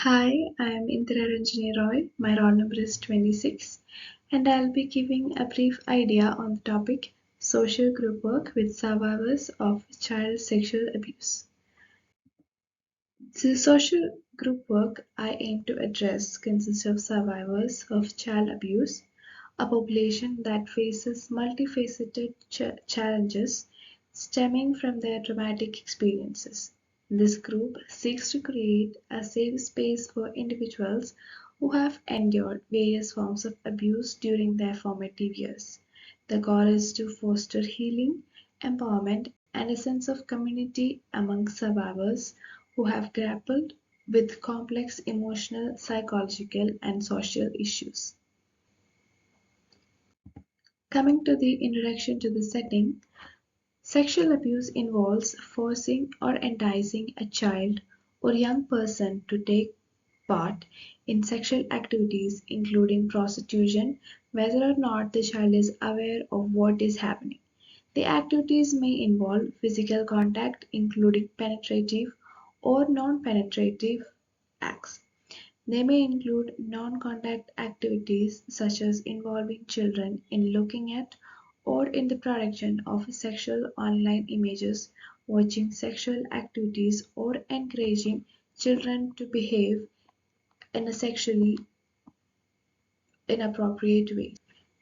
Hi, I'm Indira Ranjani Roy. My roll number is 26, and I'll be giving a brief idea on the topic social group work with survivors of child sexual abuse. The social group work I aim to address consists of survivors of child abuse, a population that faces multifaceted challenges stemming from their traumatic experiences. This group seeks to create a safe space for individuals who have endured various forms of abuse during their formative years. The goal is to foster healing, empowerment, and a sense of community among survivors who have grappled with complex emotional, psychological, and social issues. Coming to the introduction to the setting, sexual abuse involves forcing or enticing a child or young person to take part in sexual activities, including prostitution, whether or not the child is aware of what is happening. The activities may involve physical contact, including penetrative or non penetrative acts. They may include non-contact activities such as involving children in looking at or in the production of sexual online images, watching sexual activities, or encouraging children to behave in a sexually inappropriate way.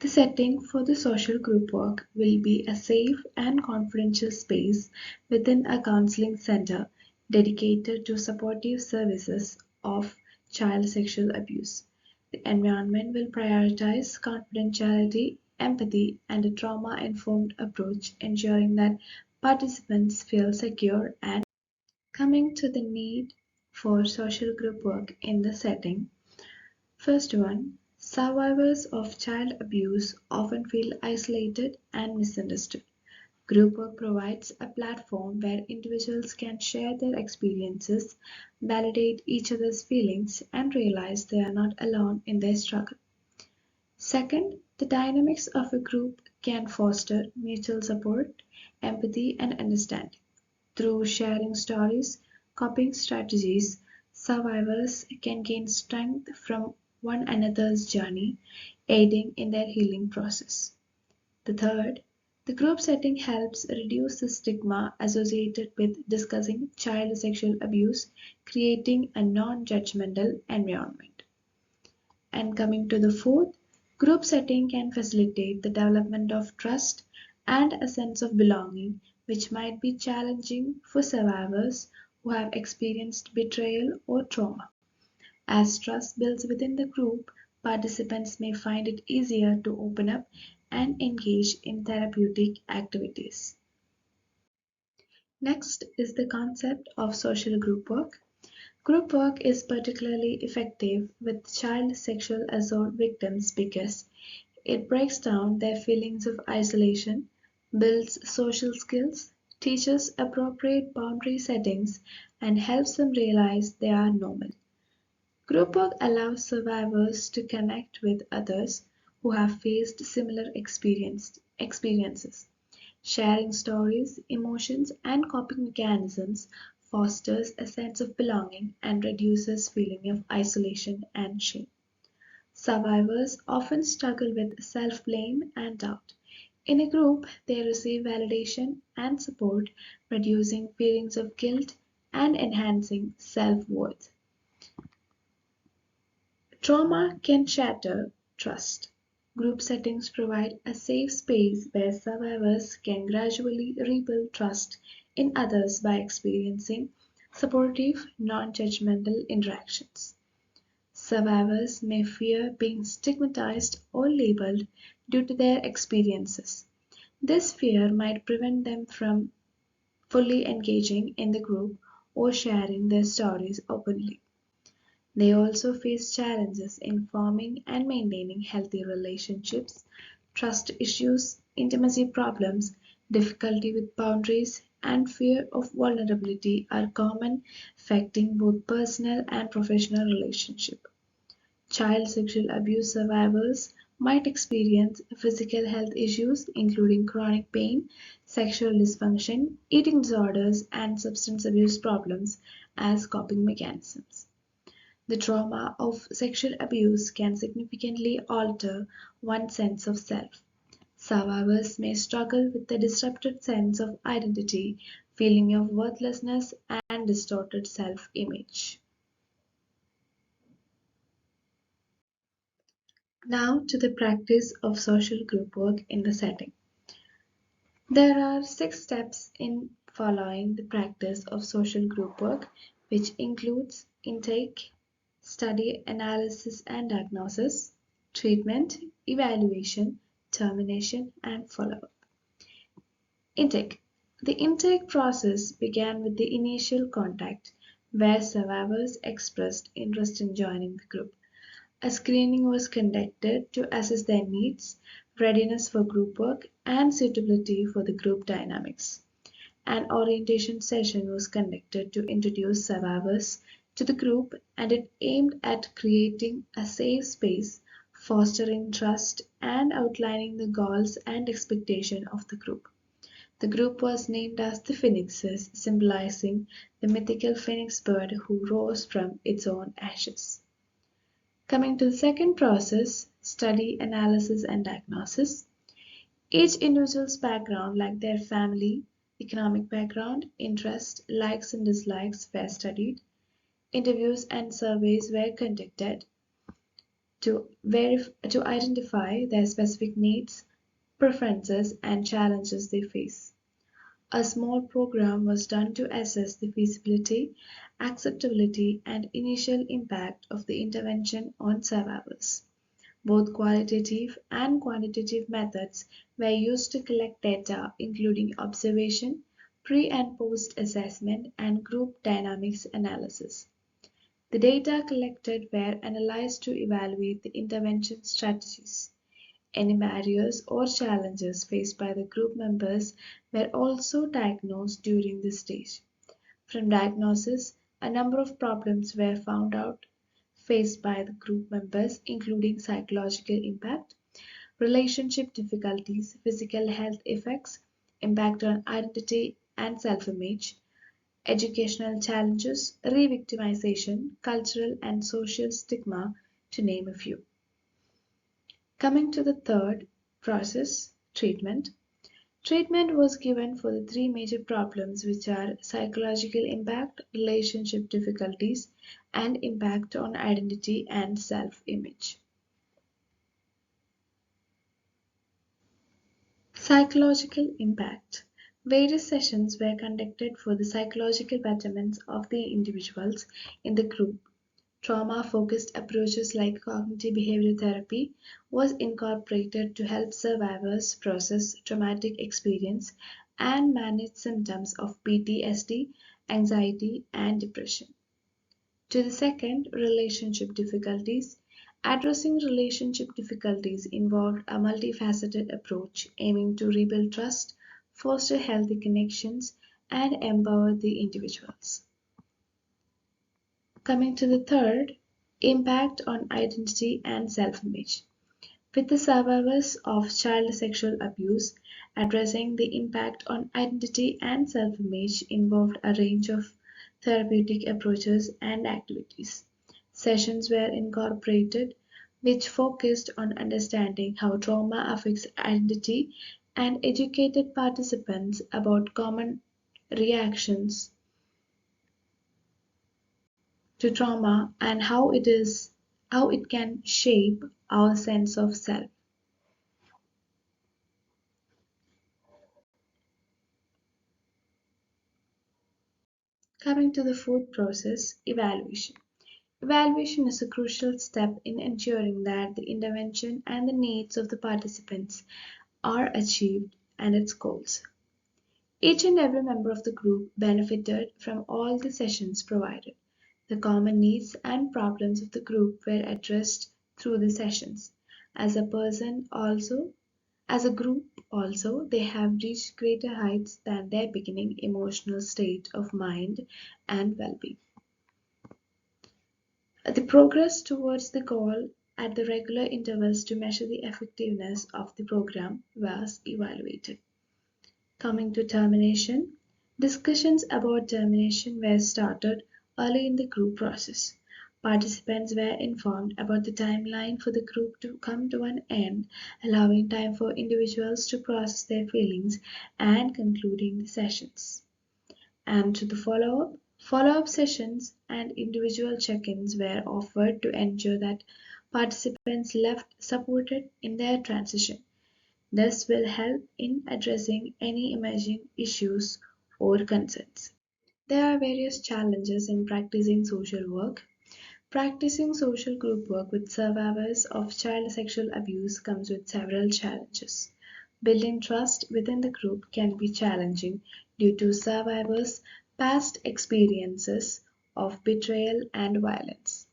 The setting for the social group work will be a safe and confidential space within a counseling center dedicated to supportive services of child sexual abuse. The environment will prioritize confidentiality, empathy, and a trauma informed approach, ensuring that participants feel secure and coming to the need for social group work in the setting. First one, survivors of child abuse often feel isolated and misunderstood. Group work provides a platform where individuals can share their experiences, validate each other's feelings, and realize they are not alone in their struggle. Second, the dynamics of a group can foster mutual support, empathy, and understanding. Through sharing stories, coping strategies, survivors can gain strength from one another's journey, aiding in their healing process. The third, the group setting helps reduce the stigma associated with discussing child sexual abuse, creating a non judgmental environment. And coming to the fourth, group setting can facilitate the development of trust and a sense of belonging, which might be challenging for survivors who have experienced betrayal or trauma. As trust builds within the group, participants may find it easier to open up and engage in therapeutic activities. Next is the concept of social group work. Group work is particularly effective with child sexual assault victims because it breaks down their feelings of isolation, builds social skills, teaches appropriate boundary settings, and helps them realize they are normal. Group work allows survivors to connect with others who have faced similar experiences. Sharing stories, emotions, and coping mechanisms fosters a sense of belonging and reduces feeling of isolation and shame. Survivors often struggle with self-blame and doubt. In a group, they receive validation and support, reducing feelings of guilt and enhancing self-worth. Trauma can shatter trust. Group settings provide a safe space where survivors can gradually rebuild trust in others by experiencing supportive, non judgmental interactions. Survivors may fear being stigmatized or labeled due to their experiences. This fear might prevent them from fully engaging in the group or sharing their stories openly. They also face challenges in forming and maintaining healthy relationships, trust issues, intimacy problems, difficulty with boundaries, and fear of vulnerability are common, affecting both personal and professional relationships. Child sexual abuse survivors might experience physical health issues, including chronic pain, sexual dysfunction, eating disorders, and substance abuse problems as coping mechanisms. The trauma of sexual abuse can significantly alter one's sense of self. Survivors may struggle with a disrupted sense of identity, feeling of worthlessness, and distorted self image. Now to the practice of social group work in the setting. There are 6 steps in following the practice of social group work, which includes intake, study, analysis and diagnosis, treatment, evaluation, termination, and follow up. Intake. The intake process began with the initial contact, where survivors expressed interest in joining the group. A screening was conducted to assess their needs, readiness for group work, and suitability for the group dynamics. An orientation session was conducted to introduce survivors to the group, and it aimed at creating a safe space, fostering trust, and outlining the goals and expectations of the group. The group was named as the Phoenixes, symbolizing the mythical phoenix bird who rose from its own ashes. Coming to the second process, study, analysis, and diagnosis. Each individual's background, like their family, economic background, interest, likes and dislikes, were studied. Interviews and surveys were conducted to identify their specific needs, preferences, and challenges they face. A small program was done to assess the feasibility, acceptability, and initial impact of the intervention on survivors. Both qualitative and quantitative methods were used to collect data, including observation, pre and post assessment, and group dynamics analysis. The data collected were analyzed to evaluate the intervention strategies. Any barriers or challenges faced by the group members were also diagnosed during this stage. From diagnosis, a number of problems were found out faced by the group members, including psychological impact, relationship difficulties, physical health effects, impact on identity and self image, educational challenges, re victimization, cultural and social stigma, to name a few. Coming to the third process, treatment. Treatment was given for the 3 major problems, which are psychological impact, relationship difficulties, and impact on identity and self image. Psychological impact. Various sessions were conducted for the psychological betterment of the individuals in the group. Trauma-focused approaches like cognitive behavioral therapy was incorporated to help survivors process traumatic experience and manage symptoms of PTSD, anxiety, and depression. To the second, relationship difficulties. Addressing relationship difficulties involved a multifaceted approach aiming to rebuild trust, foster healthy connections, and empower the individuals. Coming to the third, impact on identity and self image. With the survivors of child sexual abuse, addressing the impact on identity and self image involved a range of therapeutic approaches and activities. Sessions were incorporated which focused on understanding how trauma affects identity and educated participants about common reactions to trauma and how it can shape our sense of self. Coming to the fourth process, evaluation. Evaluation is a crucial step in ensuring that the intervention and the needs of the participants are achieved and its goals. Each and every member of the group benefited from all the sessions provided. The common needs and problems of the group were addressed through the sessions. As a person also, as a group also, they have reached greater heights than their beginning emotional state of mind and well-being. The progress towards the goal at the regular intervals to measure the effectiveness of the program was evaluated. Coming to termination, discussions about termination were started early in the group process. Participants were informed about the timeline for the group to come to an end, allowing time for individuals to process their feelings and concluding the sessions. And to the follow-up sessions and individual check-ins were offered to ensure that participants left supported in their transition. This will help in addressing any emerging issues or concerns. There are various challenges in practicing social work. Practicing social group work with survivors of child sexual abuse comes with several challenges. Building trust within the group can be challenging due to survivors' past experiences of betrayal and violence.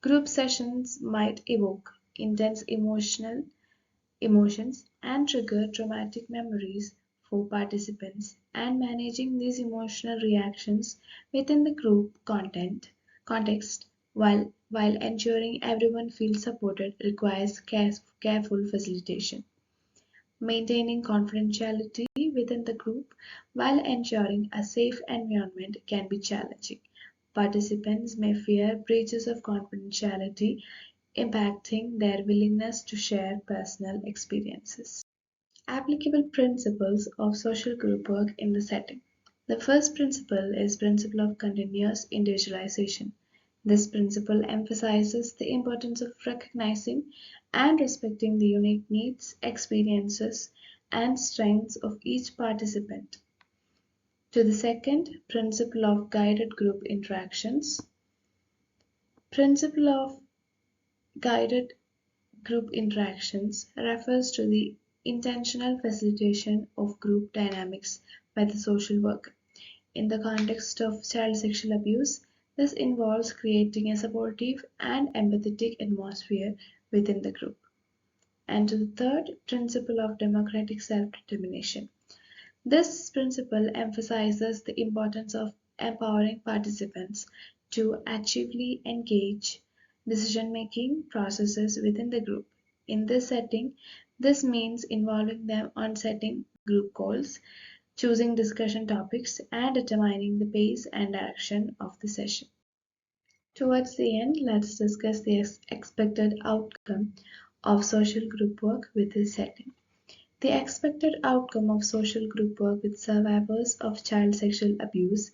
Group sessions might evoke intense emotions and trigger traumatic memories for participants, and managing these emotional reactions within the group context while ensuring everyone feels supported requires careful facilitation. Maintaining confidentiality within the group while ensuring a safe environment can be challenging. Participants may fear breaches of confidentiality impacting their willingness to share personal experiences. Applicable principles of social group work in the setting. The first principle is principle of continuous individualization. This principle emphasizes the importance of recognizing and respecting the unique needs, experiences, and strengths of each participant. To the second, principle of guided group interactions. Principle of guided group interactions refers to the intentional facilitation of group dynamics by the social worker. In the context of child sexual abuse, this involves creating a supportive and empathetic atmosphere within the group. And to the third, principle of democratic self-determination. This principle emphasizes the importance of empowering participants to actively engage decision-making processes within the group. In this setting, this means involving them on setting group goals, choosing discussion topics, and determining the pace and direction of the session. Towards the end, let's discuss the expected outcome of social group work with this setting. The expected outcome of social group work with survivors of child sexual abuse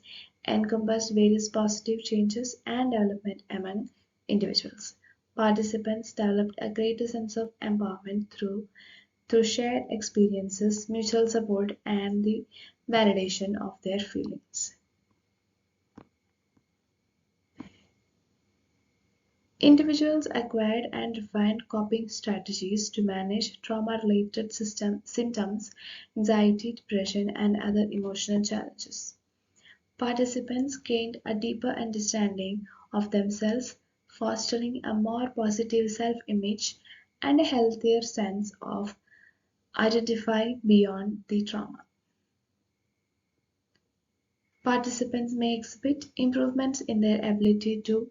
encompassed various positive changes and development among individuals. Participants developed a greater sense of empowerment through shared experiences, mutual support, and the validation of their feelings. Individuals acquired and refined coping strategies to manage trauma-related symptoms, anxiety, depression, and other emotional challenges. Participants gained a deeper understanding of themselves, fostering a more positive self-image and a healthier sense of identify beyond the trauma. Participants may exhibit improvements in their ability to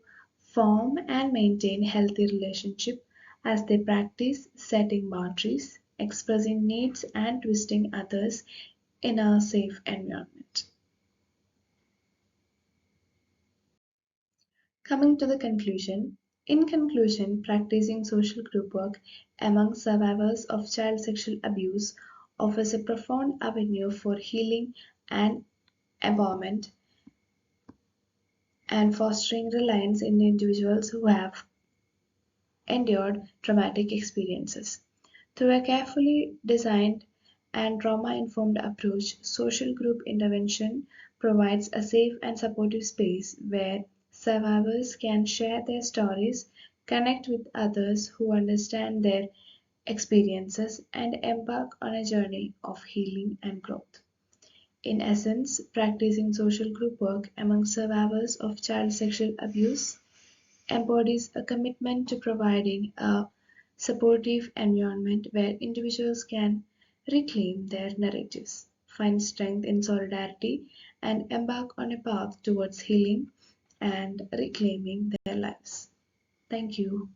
form and maintain healthy relationships as they practice setting boundaries, expressing needs, and trusting others in a safe environment. Coming to the conclusion, in conclusion, practicing social group work among survivors of child sexual abuse offers a profound avenue for healing and empowerment and fostering reliance in individuals who have endured traumatic experiences. Through a carefully designed and trauma-informed approach, social group intervention provides a safe and supportive space where survivors can share their stories, connect with others who understand their experiences, and embark on a journey of healing and growth. In essence, practicing social group work among survivors of child sexual abuse embodies a commitment to providing a supportive environment where individuals can reclaim their narratives, find strength in solidarity, and embark on a path towards healing and reclaiming their lives. Thank you.